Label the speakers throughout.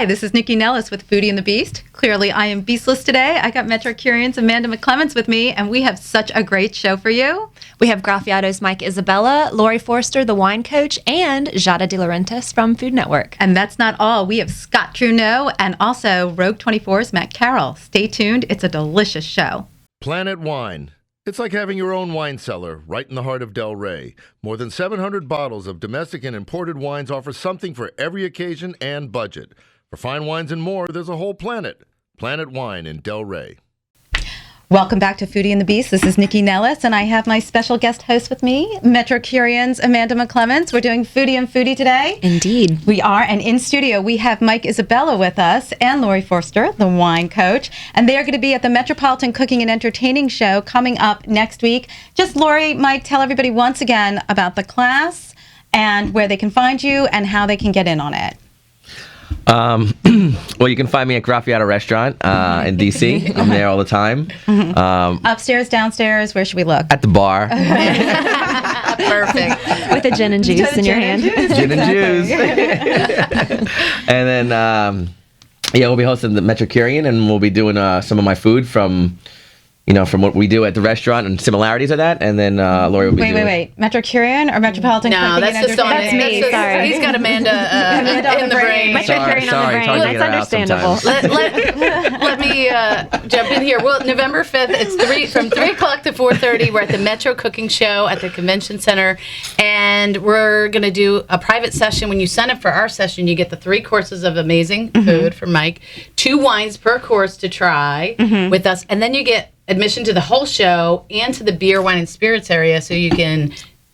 Speaker 1: Hi, this is Nikki Nellis with Foodie and the Beast. Clearly, I am beastless today. I got METROCUREAN'S Amanda MCCLEMENTS with me, and we have such a great show for you.
Speaker 2: We have Graffiato's Mike Isabella, Laurie Forster, the wine coach, and GIADA DELAURENTIIS from Food Network.
Speaker 1: And that's not all. We have Scott Trudeau and also Rogue 24's Matt Carroll. Stay tuned. It's a delicious show.
Speaker 3: Planet Wine. It's like having your own wine cellar right in the heart of Del Rey. More than 700 bottles of domestic and imported wines offer something for every occasion and budget. For fine wines and more, there's a whole planet. Planet Wine in Del Rey.
Speaker 1: Welcome back to Foodie and the Beast. This is Nikki Nellis, and I have my special guest host with me, METROCUREAN'S Amanda MCCLEMENTS. We're doing Foodie and Foodie today.
Speaker 2: Indeed.
Speaker 1: We are, and in studio we have Mike Isabella with us and Laurie Forster, the wine coach, and they are going to be at the Metropolitan Cooking and Entertaining Show coming up next week. Just Laurie, Mike, tell everybody once again about the class and where they can find you and how they can get in on it.
Speaker 4: Well, you can find me at Graffiato Restaurant in D.C. I'm there all the time.
Speaker 1: Upstairs, downstairs, where should we look?
Speaker 4: At the bar.
Speaker 1: Perfect.
Speaker 2: With a gin and juice in your hand.
Speaker 4: Gin and juice. And then, we'll be hosting the METROCUREAN, and we'll be doing some of my food from what we do at the restaurant and similarities of that. And then Laurie will be doing...
Speaker 1: Wait. METROCUREAN or Metropolitan Cooking and Entertainment?
Speaker 2: That's me, sorry.
Speaker 5: He's got Amanda in the brain.
Speaker 2: METROCUREAN on the brain.
Speaker 4: Sorry
Speaker 2: That's understandable.
Speaker 5: Let me jump in here. Well, November 5th, it's from 3 o'clock to 4:30. We're at the Metro Cooking Show at the Convention Center, and we're going to do a private session. When you sign up for our session, you get the 3 courses of amazing food from Mike, 2 wines per course to try with us, and then you get admission to the whole show and to the beer, wine, and spirits area, so you can,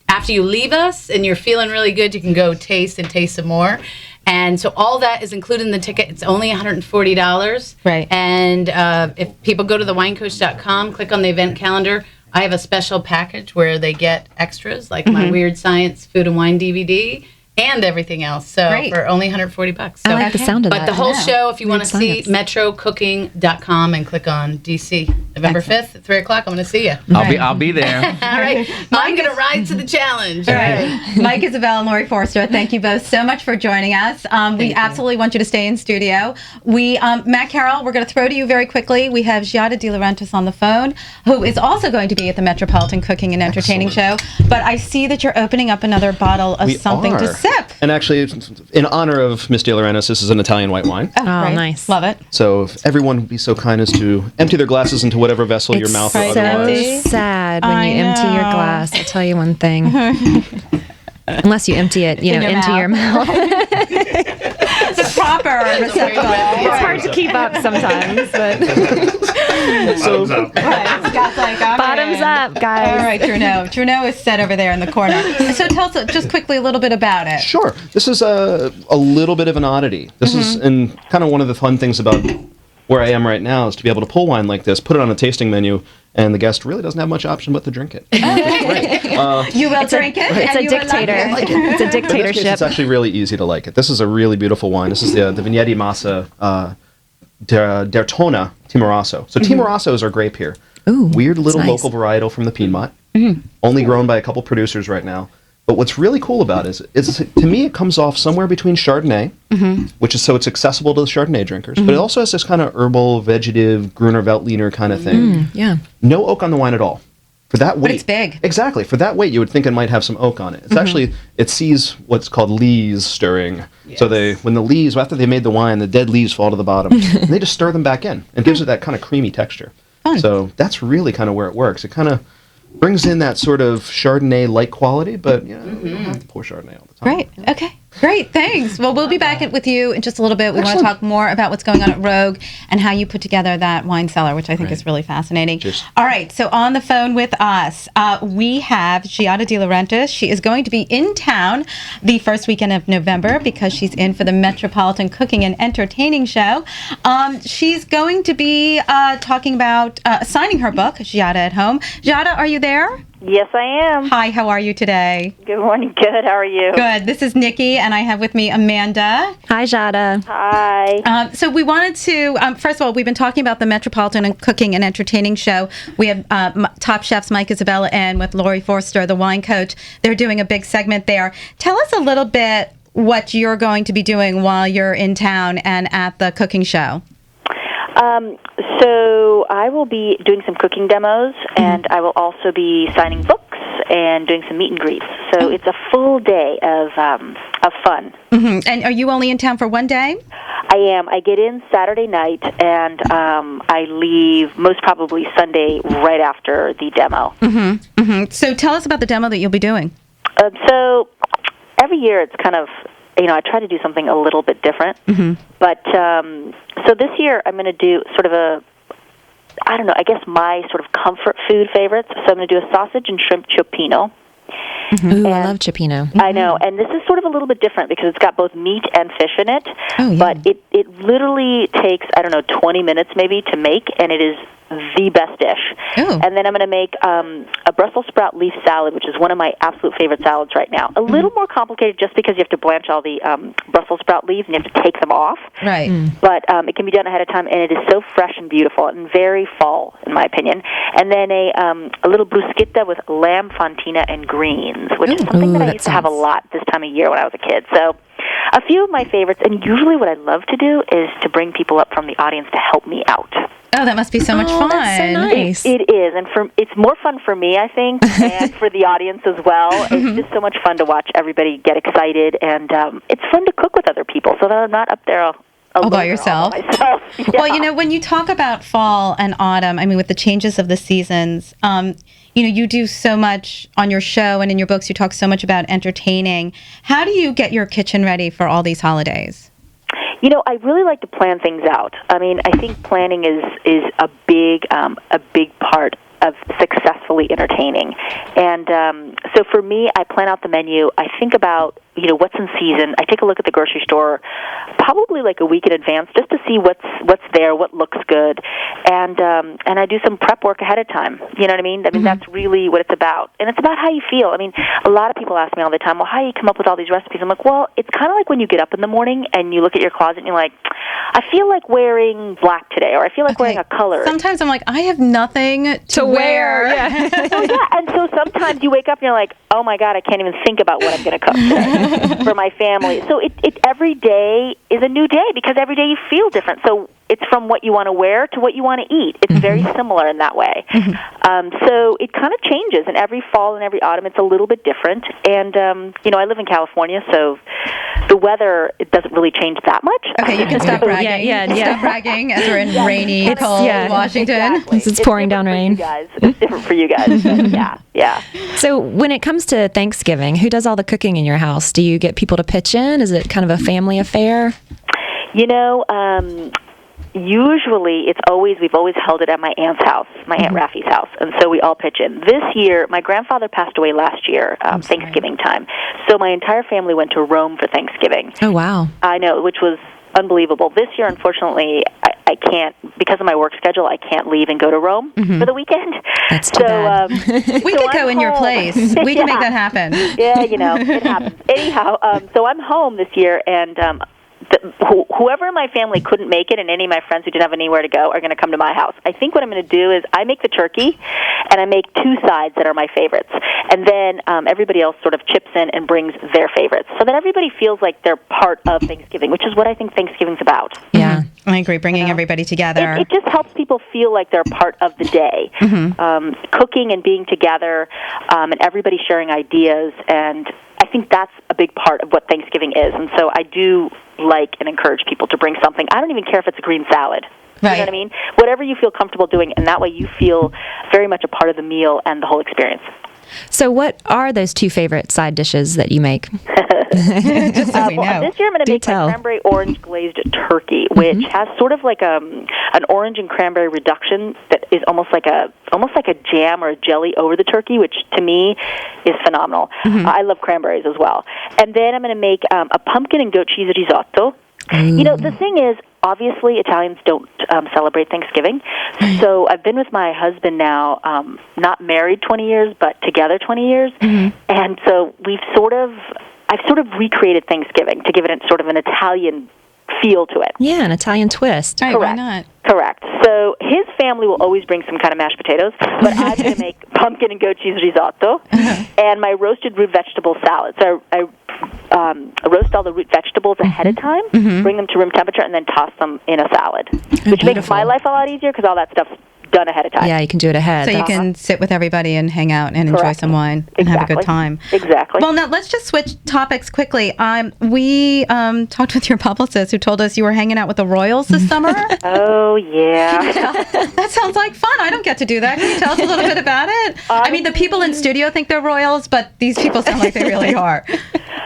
Speaker 5: after you leave us and you're feeling really good, you can go taste some more. And so all that is included in the ticket. It's only $140.
Speaker 1: Right.
Speaker 5: And if people go to thewinecoach.com, click on the event calendar, I have a special package where they get extras, like my Weird Science Food and Wine DVD, and everything else. So for only $140. So,
Speaker 2: I like the sound of that.
Speaker 5: But the whole show, if you want to see, metrocooking.com and click on DC. November 5th at 3 o'clock, I'm going to see you.
Speaker 4: I'll be there.
Speaker 5: All right. I'm going to rise to the challenge.
Speaker 1: All right. Mike Isabella and Laurie Forster, thank you both so much for joining us. We absolutely want you to stay in studio. Matt Carroll, we're going to throw to you very quickly. We have GIADA DELAURENTIIS on the phone, who is also going to be at the Metropolitan Cooking and Entertaining Show. But I see that you're opening up another bottle of something to sip.
Speaker 6: And actually, in honor of Miss DeLaurentis, this is an Italian white wine.
Speaker 1: Oh,
Speaker 2: nice.
Speaker 1: Love it.
Speaker 6: So if everyone would be so kind as to empty their glasses into whatever vessel your mouth or
Speaker 2: It's
Speaker 6: otherwise.
Speaker 2: so sad when you empty your glass. I'll tell you one thing. Unless you empty it, into your mouth.
Speaker 1: It's a proper receptacle.
Speaker 2: It's hard to keep up sometimes, but
Speaker 6: So,
Speaker 1: Scott's like,
Speaker 2: bottoms up, guys.
Speaker 1: All right, Trudeau is set over there in the corner. So tell us just quickly a little bit about it.
Speaker 6: sure. This is a little bit of an oddity. This is and kind of one of the fun things about where I am right now is to be able to pull wine like this, put it on a tasting menu, and the guest really doesn't have much option but to drink it.
Speaker 1: You will drink it.
Speaker 2: It's
Speaker 1: and
Speaker 2: a
Speaker 1: you will
Speaker 2: dictator.
Speaker 1: like it.
Speaker 2: It's a
Speaker 6: In this case,
Speaker 2: dictatorship.
Speaker 6: it's actually really easy to like it. This is a really beautiful wine. This is the Vigneti Massa d'Ertona Timorasso. So Timorassos are grape here.
Speaker 2: Ooh,
Speaker 6: Weird little
Speaker 2: that's nice.
Speaker 6: local varietal from the Piedmont. Only grown by a couple producers right now. But what's really cool about it is to me, it comes off somewhere between Chardonnay, which is so it's accessible to the Chardonnay drinkers, but it also has this kind of herbal, vegetative, Gruner Veltliner kind of thing.
Speaker 2: Yeah.
Speaker 6: No oak on the wine at all. For that weight.
Speaker 1: But it's big.
Speaker 6: Exactly. For that weight, you would think it might have some oak on it. It's actually, it sees what's called lees stirring.
Speaker 5: Yes.
Speaker 6: So when the leaves, after they made the wine, the dead leaves fall to the bottom. And they just stir them back in. And gives it that kind of creamy texture.
Speaker 1: Fun.
Speaker 6: So that's really kind of where it works. It kind of brings in that sort of Chardonnay-like quality, but you don't have to pour Chardonnay all the time.
Speaker 1: Great. Okay. Great. Thanks. Well, we'll be back with you in just a little bit. We want to talk more about what's going on at Rogue and how you put together that wine cellar, which I think is really fascinating.
Speaker 6: Cheers.
Speaker 1: All right. So on the phone with us, we have GIADA DELAURENTIIS. She is going to be in town the first weekend of November because she's in for the Metropolitan Cooking and Entertaining Show. She's going to be talking about signing her book, GIADA at Home. GIADA, are you there?
Speaker 7: Yes, I am.
Speaker 1: Hi, how are you today?
Speaker 7: Good morning. Good. How are you?
Speaker 1: Good. This is Nikki, and I have with me Amanda.
Speaker 2: Hi, Jada.
Speaker 7: Hi.
Speaker 1: So we wanted to, first of all, we've been talking about the Metropolitan Cooking and Entertaining Show. We have top chefs Mike Isabella and with Laurie Forster, the wine coach. They're doing a big segment there. Tell us a little bit what you're going to be doing while you're in town and at the cooking show?
Speaker 7: So I will be doing some cooking demos, and I will also be signing books and doing some meet and greets. So it's a full day of fun.
Speaker 1: And are you only in town for one day?
Speaker 7: I am. I get in Saturday night, and I leave most probably Sunday right after the demo.
Speaker 1: So tell us about the demo that you'll be doing.
Speaker 7: So every year it's kind of, I try to do something a little bit different. But so this year I'm going to do sort of I guess my sort of comfort food favorites. So I'm going to do a sausage and shrimp cioppino.
Speaker 2: Ooh, I love cioppino.
Speaker 7: I know, and this is sort of a little bit different because it's got both meat and fish in it.
Speaker 1: Oh, yeah.
Speaker 7: But it literally takes, 20 minutes maybe to make, and it is the best dish.
Speaker 1: Ooh.
Speaker 7: And then I'm going to make a Brussels sprout leaf salad, which is one of my absolute favorite salads right now. A little more complicated just because you have to blanch all the Brussels sprout leaves and you have to take them off.
Speaker 1: Right.
Speaker 7: But it can be done ahead of time, and it is so fresh and beautiful and very fall, in my opinion. And then a little bruschetta with lamb fontina and greens, which is something that I used to have a lot this time of year when I was a kid. So a few of my favorites, and usually what I love to do is to bring people up from the audience to help me out.
Speaker 1: Oh, that must be so much fun.
Speaker 2: That's so nice.
Speaker 7: It is, and it's more fun for me, I think, and for the audience as well. It's just so much fun to watch everybody get excited, and it's fun to cook with other people so that I'm not up there
Speaker 1: all by yourself.
Speaker 7: Yeah.
Speaker 1: Well, when you talk about fall and autumn, with the changes of the seasons, you do so much on your show and in your books. You talk so much about entertaining. How do you get your kitchen ready for all these holidays?
Speaker 7: I really like to plan things out. I think planning is a big part of successfully entertaining. And so for me, I plan out the menu. I think about, what's in season. I take a look at the grocery store probably like a week in advance just to see what's there, what looks good. And I do some prep work ahead of time. You know what I mean? That's really what it's about. And it's about how you feel. A lot of people ask me all the time, well, how do you come up with all these recipes? I'm like, well, it's kind of like when you get up in the morning and you look at your closet and you're like, I feel like wearing black today, or I feel like wearing a color.
Speaker 1: Sometimes I'm like, I have nothing to wear.
Speaker 7: Yeah. And so sometimes you wake up and you're like, oh my God, I can't even think about what I'm going to cook today for my family. So it every day is a new day because every day you feel different. So it's from what you want to wear to what you want to eat. It's very similar in that way. So it kind of changes, and every fall and every autumn it's a little bit different. And, I live in California, so the weather, it doesn't really change that much.
Speaker 1: Okay, you can stop bragging. Stop bragging as we're in rainy, cold Washington.
Speaker 7: Exactly.
Speaker 2: It's pouring down rain.
Speaker 7: It's different for you guys. So, yeah.
Speaker 2: So when it comes to Thanksgiving, who does all the cooking in your house? Do you get people to pitch in? Is it kind of a family affair?
Speaker 7: Usually we've always held it at my aunt's house, my Aunt Raffy's house, and so we all pitch in. This year, my grandfather passed away last year, Thanksgiving time, so my entire family went to Rome for Thanksgiving.
Speaker 2: Oh, wow.
Speaker 7: I know, which was unbelievable. This year, unfortunately, I can't, because of my work schedule, I can't leave and go to Rome for the weekend.
Speaker 2: That's too bad.
Speaker 1: We could go in your place. We can make that happen.
Speaker 7: Yeah, it happens. Anyhow, so I'm home this year, and whoever in my family couldn't make it and any of my friends who didn't have anywhere to go are going to come to my house. I think what I'm going to do is I make the turkey, and I make two sides that are my favorites. And then everybody else sort of chips in and brings their favorites so that everybody feels like they're part of Thanksgiving, which is what I think Thanksgiving's about.
Speaker 2: Yeah.
Speaker 1: I agree, bringing everybody together.
Speaker 7: It just helps people feel like they're part of the day. Cooking and being together, and everybody sharing ideas, and I think that's a big part of what Thanksgiving is. And so I do like and encourage people to bring something. I don't even care if it's a green salad.
Speaker 1: Right.
Speaker 7: You know what I mean? Whatever you feel comfortable doing, and that way you feel very much a part of the meal and the whole experience.
Speaker 2: So what are those two favorite side dishes that you make?
Speaker 1: Just so we know.
Speaker 7: This year I'm going to make my cranberry orange glazed turkey, which has sort of like an orange and cranberry reduction that is almost like a jam or a jelly over the turkey, which to me is phenomenal. I love cranberries as well. And then I'm going to make a pumpkin and goat cheese risotto. The thing is, obviously, Italians don't celebrate Thanksgiving. So I've been with my husband now, not married 20 years, but together 20 years. And so I've sort of recreated Thanksgiving to give it sort of an Italian feel to it.
Speaker 2: Yeah, an Italian twist.
Speaker 1: Right, why not?
Speaker 7: Correct. So his family will always bring some kind of mashed potatoes, but I'm going to make pumpkin and goat cheese risotto and my roasted root vegetable salad. So I roast all the root vegetables ahead of time, bring them to room temperature, and then toss them in a salad, which makes my life a lot easier because all that stuff's done ahead of time.
Speaker 2: Yeah, you can do it ahead.
Speaker 1: So you can sit with everybody and hang out and enjoy some wine and have a good time.
Speaker 7: Exactly.
Speaker 1: Well, now let's just switch topics quickly. We talked with your publicist who told us you were hanging out with the Royals this summer.
Speaker 7: Oh, yeah.
Speaker 1: That sounds like fun. I don't get to do that. Can you tell us a little bit about it? I mean, the people in studio think they're Royals, but these people sound like they really are.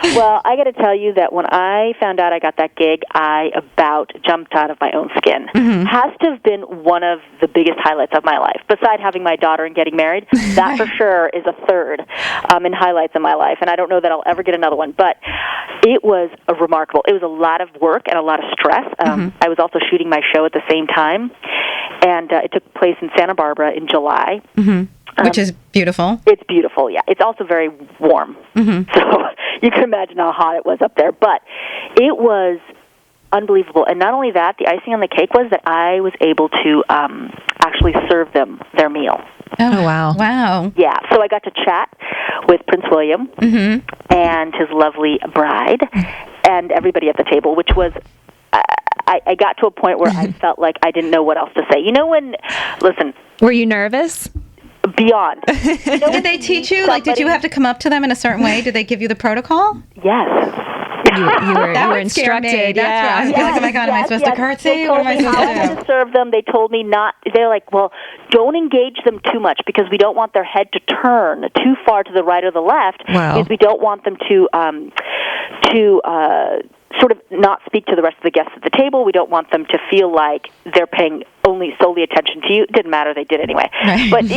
Speaker 7: Well, I got to tell you that when I found out I got that gig, I about jumped out of my own skin. Has to have been one of the biggest highlights of my life. Besides having my daughter and getting married, that for sure is a third in highlights of my life. And I don't know that I'll ever get another one. But it was remarkable. It was a lot of work and a lot of stress. I was also shooting my show at the same time. And it took place in Santa Barbara in July.
Speaker 1: Which is beautiful.
Speaker 7: It's beautiful, yeah. It's also very warm. So you can imagine how hot it was up there. But it was unbelievable. And not only that, the icing on the cake was that I was able to actually serve them their meal.
Speaker 2: Oh, wow.
Speaker 1: Wow.
Speaker 7: Yeah, so I got to chat with Prince William and his lovely bride and everybody at the table, which was... I got to a point where I felt like I didn't know what else to say. You know when... Listen...
Speaker 2: Were you nervous?
Speaker 7: Beyond. You know,
Speaker 1: Did they teach you? Like, did you have to come up to them in a certain way? Did they give you the protocol?
Speaker 7: Yes.
Speaker 2: You were instructed.
Speaker 1: That's right. I was like, oh my God, am I supposed to curtsy? What am I supposed to do?
Speaker 7: To serve them, they told me not. They're like, well, don't engage them too much because we don't want their head to turn too far to the right or the left.
Speaker 2: Wow.
Speaker 7: Because we don't want them to sort of not speak to the rest of the guests at the table. We don't want them to feel like they're paying solely attention to you. It didn't matter. They did anyway. Right. But,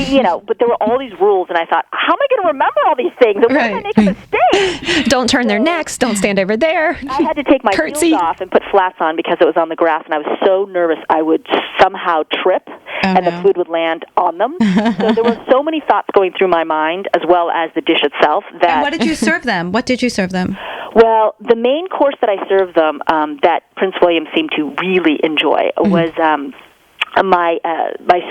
Speaker 7: but there were all these rules, and I thought, how am I going to remember all these things? And what if I make a mistake?
Speaker 2: Don't turn their necks. Don't stand over there.
Speaker 7: I had to take my heels off and put flats on because it was on the grass, and I was so nervous I would somehow trip and the food would land on them. So there were so many thoughts going through my mind, as well as the dish itself.
Speaker 1: And what did you serve them? What did you serve them?
Speaker 7: Well, the main course that I served them that Prince William seemed to really enjoy was my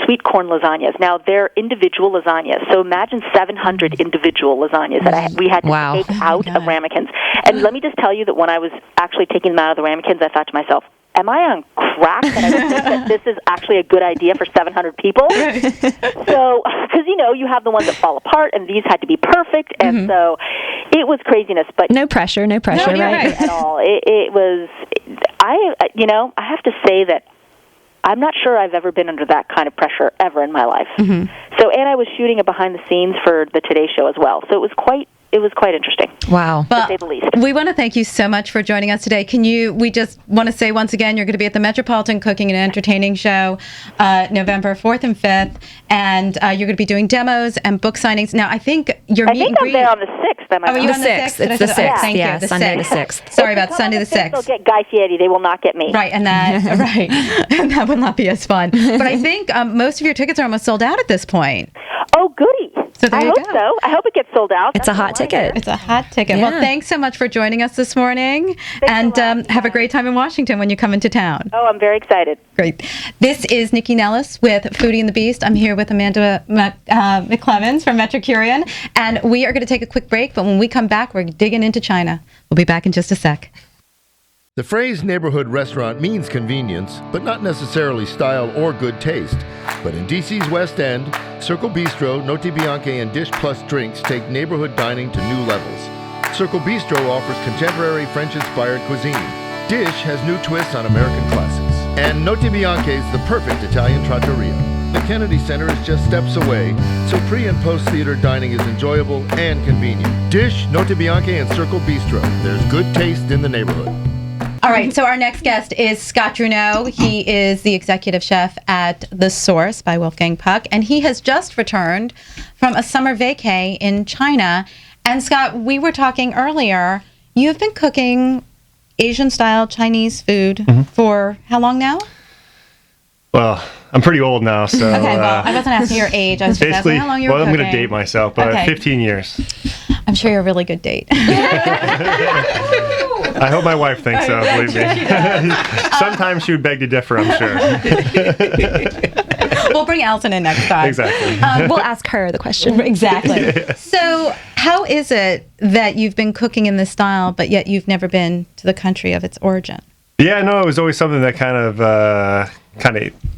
Speaker 7: sweet corn lasagnas. Now, they're individual lasagnas. So imagine 700 individual lasagnas that we had to take out of ramekins. And let me just tell you that when I was actually taking them out of the ramekins, I thought to myself, am I on crack that I would think that this is actually a good idea for 700 people? So, because, you have the ones that fall apart, and these had to be perfect, and so it was craziness. But
Speaker 2: no pressure, right?
Speaker 7: At all. It was, I have to say that I'm not sure I've ever been under that kind of pressure ever in my life. So, and I was shooting a behind the scenes for the Today Show as well. So it was quite interesting.
Speaker 2: Wow.
Speaker 7: To say the least.
Speaker 1: We want to thank you so much for joining us today. We just want to say once again, you're going to be at the Metropolitan Cooking and Entertaining Show November 4th and 5th, and you're going to be doing demos and book signings. Now, I think your meet and greet...
Speaker 7: I'm there on the 6th.
Speaker 1: Are you on the 6th?
Speaker 2: It's the 6th.
Speaker 1: Thank you. The
Speaker 2: Sunday
Speaker 1: 6th.
Speaker 2: the 6th.
Speaker 1: Sorry about Sunday the 6th.
Speaker 7: They'll get Guy Fieri. They will not get me.
Speaker 1: Right, and that will not be as fun. But I think most of your tickets are almost sold out at this point.
Speaker 7: Oh, goody.
Speaker 1: So there
Speaker 7: I
Speaker 1: you
Speaker 7: hope
Speaker 1: go.
Speaker 7: so. I hope it gets sold out.
Speaker 2: It's a hot ticket.
Speaker 1: It's a hot ticket.
Speaker 2: Yeah.
Speaker 1: Well, thanks so much for joining us this morning.
Speaker 7: Thanks
Speaker 1: and have a great time in Washington when you come into town.
Speaker 7: Oh, I'm very excited.
Speaker 1: Great. This is Nikki Nellis with Foodie the Beast. I'm here with Amanda McClements from METROCUREAN. And we are going to take a quick break. But when we come back, we're digging into China. We'll be back in just a sec.
Speaker 3: The phrase neighborhood restaurant means convenience, but not necessarily style or good taste. But in DC's West End, Circle Bistro, Notte Bianche, and Dish Plus Drinks take neighborhood dining to new levels. Circle Bistro offers contemporary French-inspired cuisine. Dish has new twists on American classics. And Notte Bianche is the perfect Italian trattoria. The Kennedy Center is just steps away, so pre- and post-theater dining is enjoyable and convenient. Dish, Notte Bianche, and Circle Bistro. There's good taste in the neighborhood.
Speaker 1: All right, so our next guest is Scott Druneau. He is the executive chef at The Source by Wolfgang Puck, and he has just returned from a summer vacay in China. And Scott, we were talking earlier, you've been cooking Asian-style Chinese food for how long now?
Speaker 8: Well, I'm pretty old now, so...
Speaker 1: Okay, well, I wasn't asking your age. I was just asking how long you were
Speaker 8: I'm
Speaker 1: cooking.
Speaker 8: going to date myself, but
Speaker 1: Okay.
Speaker 8: 15 years.
Speaker 1: I'm sure you're a really good date.
Speaker 8: I hope my wife thinks so, believe me. Sometimes she would beg to differ, I'm sure.
Speaker 1: We'll bring Allison in next time.
Speaker 8: Exactly.
Speaker 2: We'll ask her the question.
Speaker 1: Exactly. So how is it that you've been cooking in this style, but yet you've never been to the country of its origin?
Speaker 8: Yeah, no, it was always something that kind of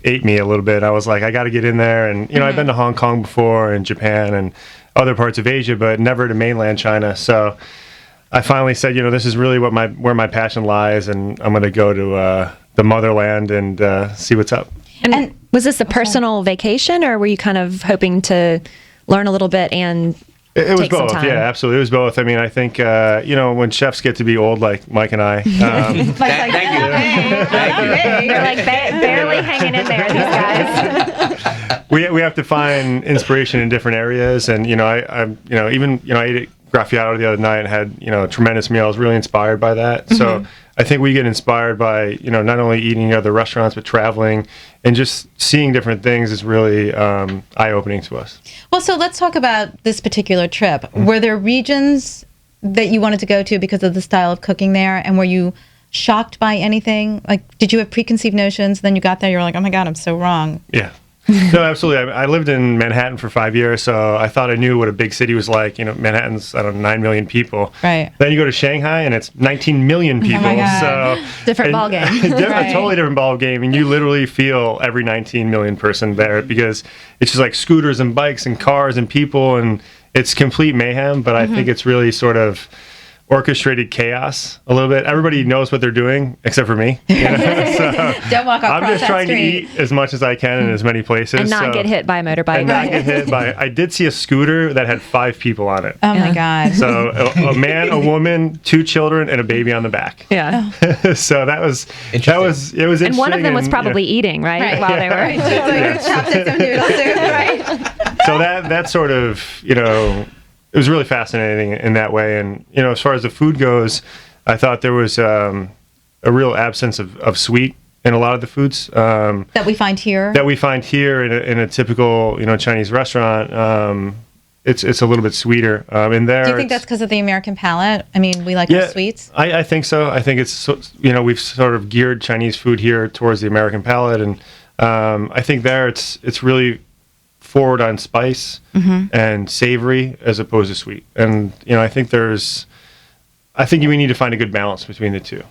Speaker 8: ate me a little bit. I was like, I got to get in there. And, you know, I've been to Hong Kong before and Japan and other parts of Asia, but never to mainland China. So I finally said, you know, this is really where my passion lies, and I'm going to go to the motherland and see what's up.
Speaker 2: And was this a personal vacation, or were you kind of hoping to learn a little bit and
Speaker 8: It was
Speaker 2: take some
Speaker 8: both.
Speaker 2: time?
Speaker 8: Yeah, absolutely. It was both. I mean, I think, you know, when chefs get to be old, like Mike and I.
Speaker 4: Thank you. Thank you.
Speaker 2: They're like barely hanging in there, these guys.
Speaker 8: We have to find inspiration in different areas. And, you know, I ate at Graffiato the other night and had, you know, a tremendous meal. I was really inspired by that. So I think we get inspired by, you know, not only eating at other restaurants, but traveling and just seeing different things is really eye-opening to us.
Speaker 1: Well, so let's talk about this particular trip. Were there regions that you wanted to go to because of the style of cooking there? And were you shocked by anything? Like, did you have preconceived notions? Then you got there, you were like, oh my God, I'm so wrong.
Speaker 8: Yeah. No, absolutely. I lived in Manhattan for 5 years, so I thought I knew what a big city was like. You know, Manhattan's, I don't know, 9 million people.
Speaker 1: Right.
Speaker 8: Then you go to Shanghai, and it's 19 million people.
Speaker 1: my God.
Speaker 8: So
Speaker 2: Different ball game.
Speaker 1: Right.
Speaker 8: A totally different ball game, and you literally feel every 19 million person there because it's just like scooters and bikes and cars and people, and it's complete mayhem. But I think it's really sort of orchestrated chaos a little bit. Everybody knows what they're doing except for me. You know? So
Speaker 1: Don't walk across
Speaker 8: I'm just
Speaker 1: that
Speaker 8: trying
Speaker 1: street.
Speaker 8: to eat as much as I can in as many places.
Speaker 2: And not get hit by a motorbike.
Speaker 8: And not get hit by. I did see a scooter that had 5 people on it.
Speaker 1: Oh my God.
Speaker 8: So a man, a woman, 2 children, and a baby on the back.
Speaker 2: Yeah.
Speaker 8: So it was interesting.
Speaker 2: And one of them was probably eating, right? While they were.
Speaker 1: Right. Just like chopsticks of noodle soup, right?
Speaker 8: So that sort of, you know, it was really fascinating in that way. And, you know, as far as the food goes, I thought there was a real absence of sweet in a lot of the foods.
Speaker 1: That we find here?
Speaker 8: That we find here in a typical, you know, Chinese restaurant. It's a little bit sweeter. In there,
Speaker 1: Do you think that's because of the American palate? I mean, we like our sweets.
Speaker 8: I think so. I think it's, you know, we've sort of geared Chinese food here towards the American palate. And I think there it's really forward on spice and savory as opposed to sweet. And, you know, I think we need to find a good balance between the two.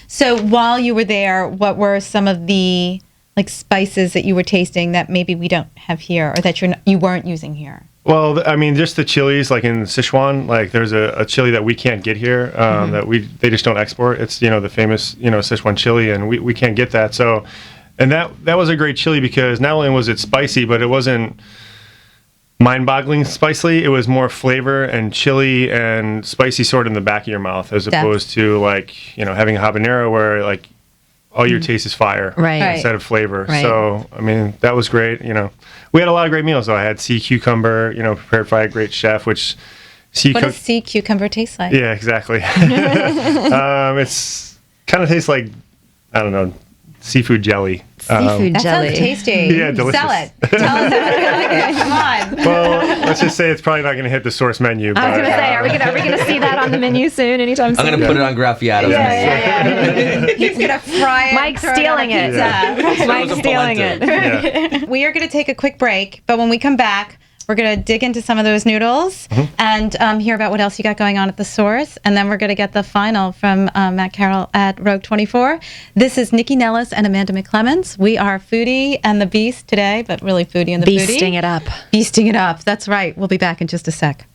Speaker 1: So while you were there, what were some of the like spices that you were tasting that maybe we don't have here or that you weren't using here?
Speaker 8: Well, I mean, just the chilies, like in Sichuan, like there's a chili that we can't get here that they just don't export. It's, you know, the famous, you know, Sichuan chili, and we can't get that. So, and that was a great chili because not only was it spicy, but it wasn't mind-boggling spicy. It was more flavor and chili and spicy sort of in the back of your mouth as opposed to like, you know, having a habanero where like all your taste is fire instead of flavor.
Speaker 1: Right.
Speaker 8: So, I mean, that was great. You know, we had a lot of great meals though. I had sea cucumber, you know, prepared by a great chef, which
Speaker 1: what does sea cucumber taste like?
Speaker 8: Yeah, exactly. It's kind of tastes like, I don't know, seafood jelly.
Speaker 2: Seafood
Speaker 1: That
Speaker 2: jelly.
Speaker 1: sounds tasty.
Speaker 8: Yeah, delicious.
Speaker 1: Sell it. Tell us how to like it. Come on.
Speaker 8: Well, let's just say it's probably not going to hit the source menu.
Speaker 2: I was going to say, are we going to see that on the menu soon, anytime soon?
Speaker 4: I'm going to put it on Graffiato.
Speaker 1: He's going to fry it.
Speaker 2: Mike's stealing it. Mike's stealing it.
Speaker 8: Yeah.
Speaker 1: We are going to take a quick break, but when we come back, we're going to dig into some of those noodles and hear about what else you got going on at the source. And then we're going to get the final from Matt Carroll at Rogue 24. This is Nikki Nellis and Amanda McClements. We are Foodie and the Beast today, but really Foodie and the Foodie.
Speaker 2: Beasting it up.
Speaker 1: Beasting it up. That's right. We'll be back in just a sec.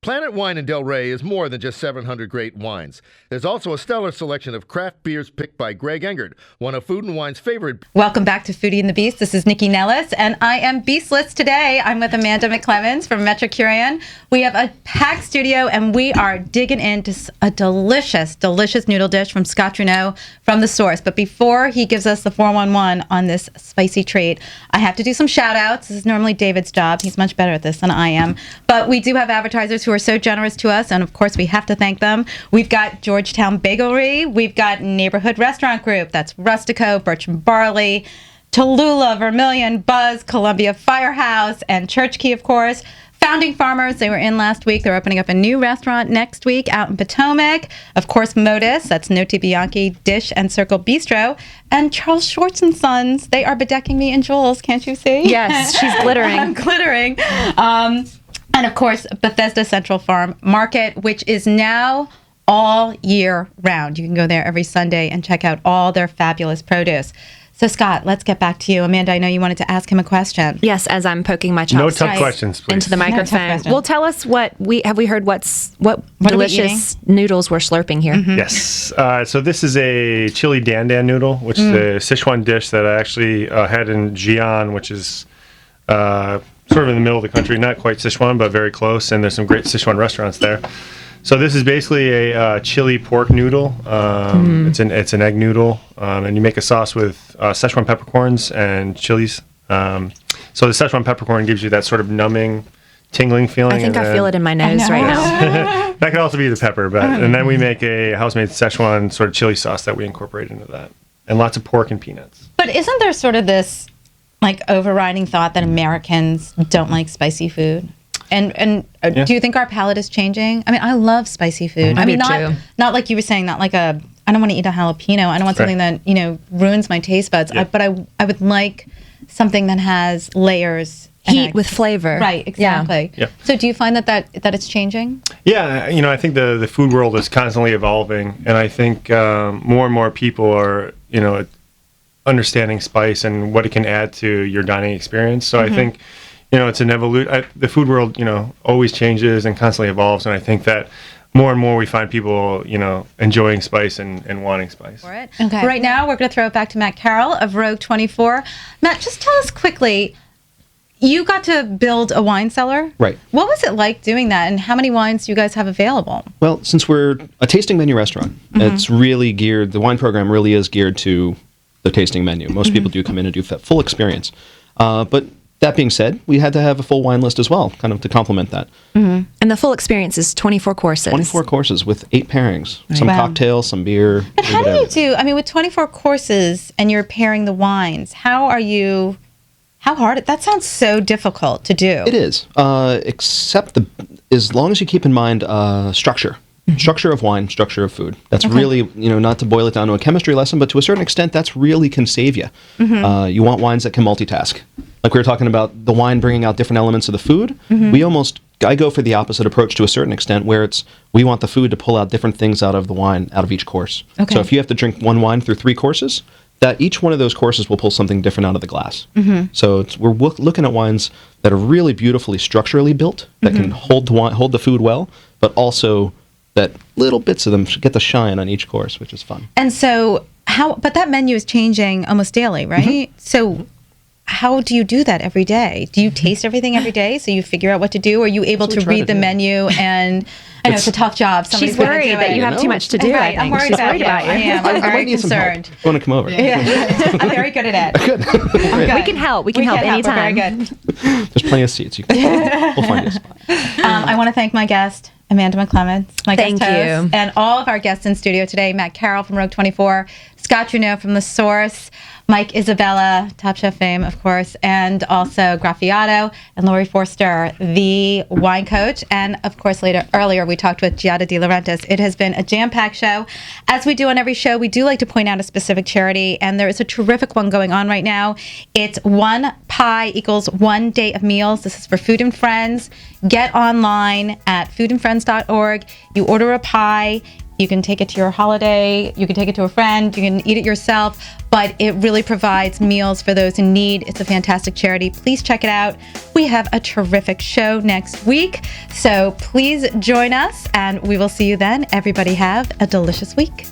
Speaker 3: Planet Wine in Del Rey is more than just 700 great wines. There's also a stellar selection of craft beers picked by Greg Engert, one of Food & Wine's favorite.
Speaker 1: Welcome back to Foodie and the Beast. This is Nikki Nellis, and I am beastless today. I'm with Amanda McClements from METROCUREAN. We have a packed studio, and we are digging into a delicious, delicious noodle dish from Scott Truneau from the source. But before he gives us the 411 on this spicy treat, I have to do some shout-outs. This is normally David's job. He's much better at this than I am. But we do have advertisers who are so generous to us, and of course we have to thank them. We've got Georgetown Bagelry, we've got Neighborhood Restaurant Group, that's Rustico, Birch and Barley, Tallulah, Vermilion, Buzz, Columbia Firehouse, and Church Key, of course. Founding Farmers, they were in last week. They're opening up a new restaurant next week out in Potomac. Of course, Modus, that's Noti Bianchi, Dish and Circle Bistro. And Charles Schwartz & Sons, they are bedecking me in jewels, can't you see?
Speaker 2: Yes, she's glittering.
Speaker 1: I'm glittering. And of course, Bethesda Central Farm Market, which is now all year round. You can go there every Sunday and check out all their fabulous produce. So, Scott, let's get back to you. Amanda, I know you wanted to ask him a question.
Speaker 2: Yes, as I'm poking my
Speaker 8: No
Speaker 2: chopsticks
Speaker 8: tough questions, please.
Speaker 2: into the
Speaker 1: No tough
Speaker 2: microphone.
Speaker 1: questions.
Speaker 2: Well, tell us what we heard. What
Speaker 1: are we
Speaker 2: delicious noodles we're slurping here?
Speaker 8: Yes. So this is a chili dan dan noodle, which is a Sichuan dish that I actually had in Jian, which is sort of in the middle of the country, not quite Sichuan, but very close. And there's some great Sichuan restaurants there. So this is basically a chili pork noodle. It's an egg noodle, and you make a sauce with Szechuan peppercorns and chilies. So the Szechuan peppercorn gives you that sort of numbing, tingling feeling.
Speaker 2: I think I feel it in my nose right now.
Speaker 8: That could also be the pepper, but and then we make a house-made Szechuan sort of chili sauce that we incorporate into that, and lots of pork and peanuts.
Speaker 1: But isn't there sort of this like overriding thought that Americans don't like spicy food? And do you think our palate is changing? I mean, I love spicy food. I mean, not like you were saying, not like I don't want to eat a jalapeno. I don't want something that, ruins my taste buds.
Speaker 8: Yeah.
Speaker 1: But I would like something that has layers.
Speaker 2: Heat with flavor.
Speaker 1: Right, exactly.
Speaker 8: Yeah.
Speaker 1: So do you find that it's changing?
Speaker 8: Yeah, I think the food world is constantly evolving, and I think more and more people are, understanding spice and what it can add to your dining experience. So I think, it's an evolution. The food world, always changes and constantly evolves, and I think that more and more we find people, enjoying spice and wanting spice.
Speaker 1: For it. Okay. Right now, we're going to throw it back to Matt Carroll of Rogue 24. Matt, just tell us quickly, you got to build a wine cellar.
Speaker 6: Right.
Speaker 1: What was it like doing that, and how many wines do you guys have available?
Speaker 6: Well, since we're a tasting menu restaurant, it's really geared, the wine program really is geared to the tasting menu. Most people do come in and do full experience. But that being said, we had to have a full wine list as well, kind of to complement that.
Speaker 2: And the full experience is 24 courses.
Speaker 6: 24 courses with 8 pairings.
Speaker 2: Right.
Speaker 6: Some
Speaker 1: Wow.
Speaker 6: cocktails, some beer.
Speaker 1: But how do you do, with 24 courses and you're pairing the wines, how hard, that sounds so difficult to do.
Speaker 6: It is, except as long as you keep in mind structure. Structure of wine, structure of food. That's really, not to boil it down to a chemistry lesson, but to a certain extent, that's really can save you. You want wines that can multitask. Like we were talking about the wine bringing out different elements of the food. I go for the opposite approach to a certain extent, where we want the food to pull out different things out of the wine, out of each course.
Speaker 1: Okay.
Speaker 6: So if you have to drink one wine through 3 courses, that each one of those courses will pull something different out of the glass. So we're looking at wines that are really beautifully structurally built, that can hold the food well, but also that little bits of them get the shine on each course, which is fun.
Speaker 1: And so but that menu is changing almost daily, right? So how do you do that every day? Do you taste everything every day so you figure out what to do? Or are you able to read the menu and I know it's a tough job.
Speaker 2: She's worried that you have too much to do.
Speaker 1: Right, I'm worried about you. I am. I'm very concerned.
Speaker 6: You want to come over?
Speaker 1: Yeah. I'm very good at it.
Speaker 6: Good.
Speaker 2: We can help. We can help anytime.
Speaker 1: We're very good.
Speaker 6: There's plenty of seats. We'll find you a spot.
Speaker 1: I want to thank my guest, Amanda McClements, my
Speaker 2: Thank
Speaker 1: guest
Speaker 2: you.
Speaker 1: host, and all of our guests in studio today, Matt Carroll from Rogue 24, Scott Juneau from The Source, Mike Isabella, Top Chef fame, of course, and also Graffiato, and Laurie Forster, the wine coach. And, of course, earlier we talked with Giada DeLaurentis. It has been a jam-packed show. As we do on every show, we do like to point out a specific charity, and there is a terrific one going on right now. It's 1 pie equals 1 day of meals. This is for Food and Friends. Get online at foodandfriends.org. You order a pie. You can take it to your holiday, you can take it to a friend, you can eat it yourself, but it really provides meals for those in need. It's a fantastic charity. Please check it out. We have a terrific show next week, so please join us, and we will see you then. Everybody have a delicious week.